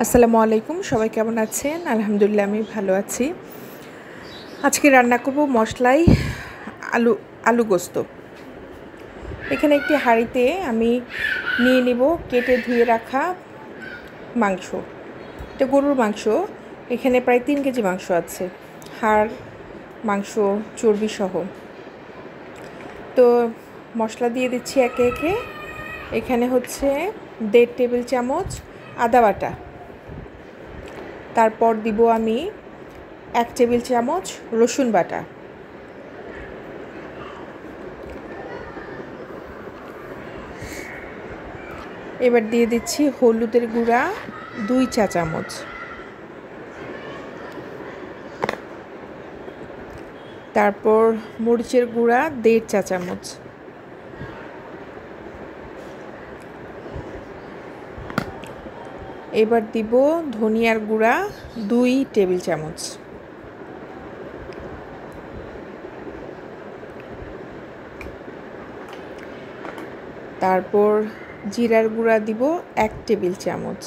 আসসালামু আলাইকুম, সবাই কেমন আছেন? আলহামদুলিল্লাহ আমি ভালো আছি। আজকে রান্না করব মশলাই আলু আলু গোস্ত। এখানে একটি হাঁড়িতে আমি নিয়ে নেব কেটে ধুয়ে রাখা মাংস। এটা গরুর মাংস। এখানে প্রায় 3 কেজি মাংস আছে, হাড়, মাংস, চর্বি সহ। তো মশলা দিয়ে দিচ্ছি একে একে। এখানে হচ্ছে 1.5 টেবিল চামচ আদা বাটা, তারপর দিব আমি 1 টেবিল চামচ রসুন বাটা, এবার দিয়ে দিচ্ছি হলুদের গুঁড়া 2 চা চামচ, তারপর মরিচের গুঁড়া 1.5 চা চামচ, এবার দিব ধনিয়ার গুঁড়া 2 টেবিল চামচ, তারপর জিরার গুঁড়া দিব 1 টেবিল চামচ,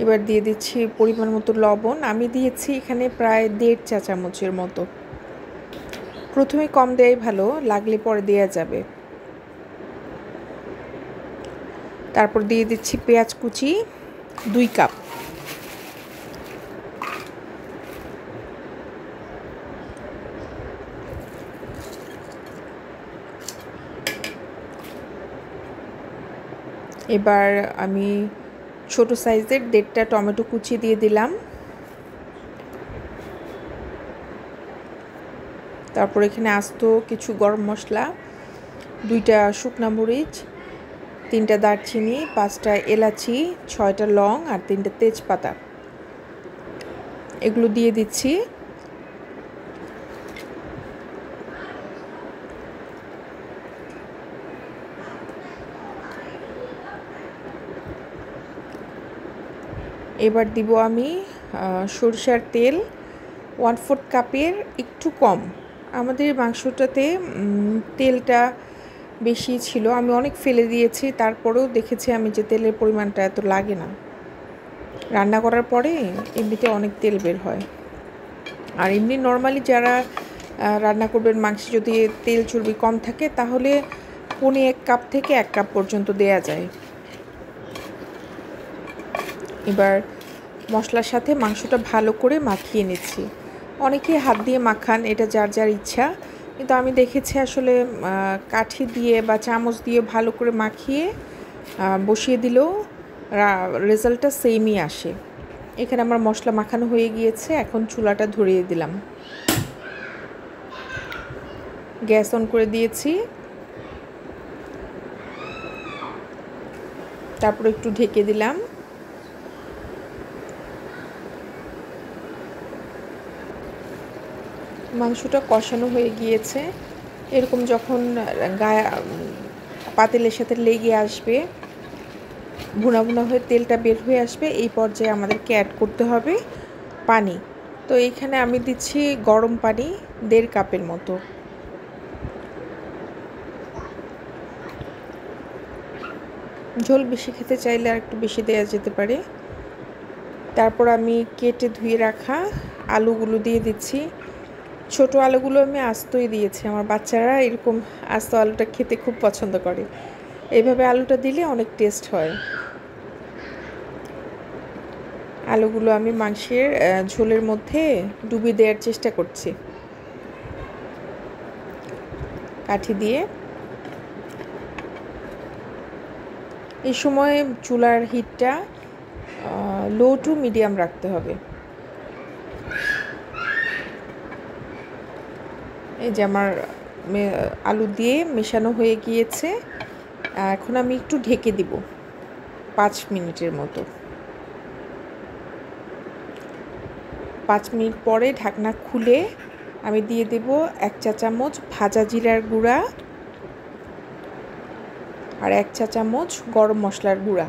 এবার দিয়ে দিচ্ছি পরিমাণ মতো লবণ। আমি দিয়েছি এখানে প্রায় 1.5 চা চামচের মতো। প্রথমে কম দেওয়াই ভালো, লাগলে পরে দেওয়া যাবে। তারপর দিয়ে দিচ্ছি পেঁয়াজ কুচি 2 কাপ, এবার আমি ছোট সাইজের 1.5টা টমেটো কুচি দিয়ে দিলাম। তারপর এখানে আস্ত কিছু গরম মশলা, 2টা শুকনা মরিচ, 3টা দারচিনি, 5টা এলাচি, 6টা লং আর 3টা তেজপাতা, এগুলো দিয়ে দিচ্ছি। এবার দিব আমি সরিষার তেল 1/4 কাপের একটু কম। আমাদের মাংসটাতে তেলটা বেশি ছিল, আমি অনেক ফেলে দিয়েছি, তারপরেও দেখেছি আমি যে তেলের পরিমাণটা এত লাগে না। রান্না করার পরে এমনিতে অনেক তেল বের হয়। আর এমনি নর্মালি যারা রান্না করবেন, মাংসে যদি তেল চর্বি কম থাকে তাহলে 1 কাপ থেকে 1 কাপ পর্যন্ত দেয়া যায়। এবার মশলার সাথে মাংসটা ভালো করে মাখিয়ে নিচ্ছি। অনেকে হাত দিয়ে মাখান, এটা যার যার ইচ্ছা, কিন্তু আমি দেখেছি আসলে কাঠি দিয়ে বা চামচ দিয়ে ভালো করে মাখিয়ে বসিয়ে দিলেও রেজাল্টটা সেমই আসে। এখানে আমার মশলা মাখানো হয়ে গিয়েছে, এখন চুলাটা ধরিয়ে দিলাম, গ্যাস অন করে দিয়েছি। তারপর একটু ঢেকে দিলাম। মাংসটা কষানো হয়ে গিয়েছে। এরকম যখন গায়ে পাতিলের সাথে লেগে আসবে, ভুনা ভুনা হয়ে তেলটা বের হয়ে আসবে, এই পর্যায়ে আমাদেরকে অ্যাড করতে হবে পানি। তো এইখানে আমি দিচ্ছি গরম পানি 1.5 কাপের মতো। ঝোল বেশি খেতে চাইলে আর একটু বেশি দেওয়া যেতে পারে। তারপর আমি কেটে ধুয়ে রাখা আলুগুলো দিয়ে দিচ্ছি। ছোট আলুগুলো আমি আস্তই দিয়েছি, আমার বাচ্চারা এরকম আস্ত আলুটা খেতে খুব পছন্দ করে। এইভাবে আলুটা দিলে অনেক টেস্ট হয়। আলুগুলো আমি মাংসের ঝোলের মধ্যে ডুবিয়ে দেওয়ার চেষ্টা করছি কাঠি দিয়ে। এই সময় চুলার হিটটা লো টু মিডিয়াম রাখতে হবে। এই যে আমার আলু দিয়ে মেশানো হয়ে গিয়েছে, এখন আমি একটু ঢেকে দিব 5 মিনিটের মতো। 5 মিনিট পরে ঢাকনা খুলে আমি দিয়ে দেব 1 চা চামচ ভাজা জিরার গুঁড়া আর 1 চা চামচ গরম মশলার গুঁড়া।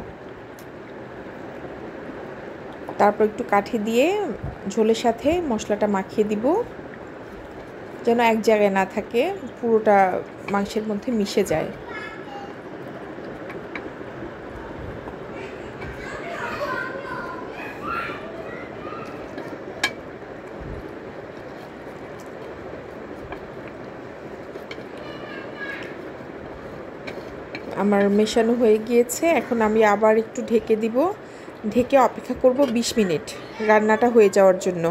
তারপর একটু কাঠি দিয়ে ঝোলের সাথে মশলাটা মাখিয়ে দিব। যেন এক জায়গায় না থাকে, পুরোটা মাংসের মধ্যে মিশে যায়। আমার মেশানো হয়ে গিয়েছে। এখন আমি আবার একটু ঢেকে দিব, ঢেকে অপেক্ষা করব 20 মিনিট রান্নাটা হয়ে যাওয়ার জন্য।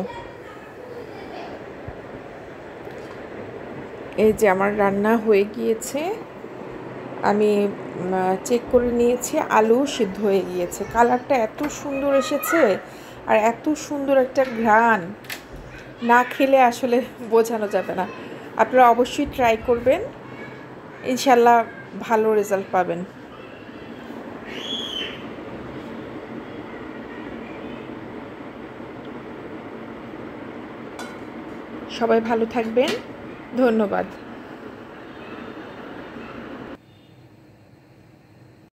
এই যে আমার রান্না হয়ে গিয়েছে, আমি চেক করে নিয়েছি, আলু সিদ্ধ হয়ে গিয়েছে। কালারটা এত সুন্দর এসেছে আর এত সুন্দর একটা ঘ্রাণ, না খেলে আসলে বোঝানো যাবে না। আপনারা অবশ্যই ট্রাই করবেন, ইনশাল্লাহ ভালো রেজাল্ট পাবেন। সবাই ভালো থাকবেন, ধন্যবাদ।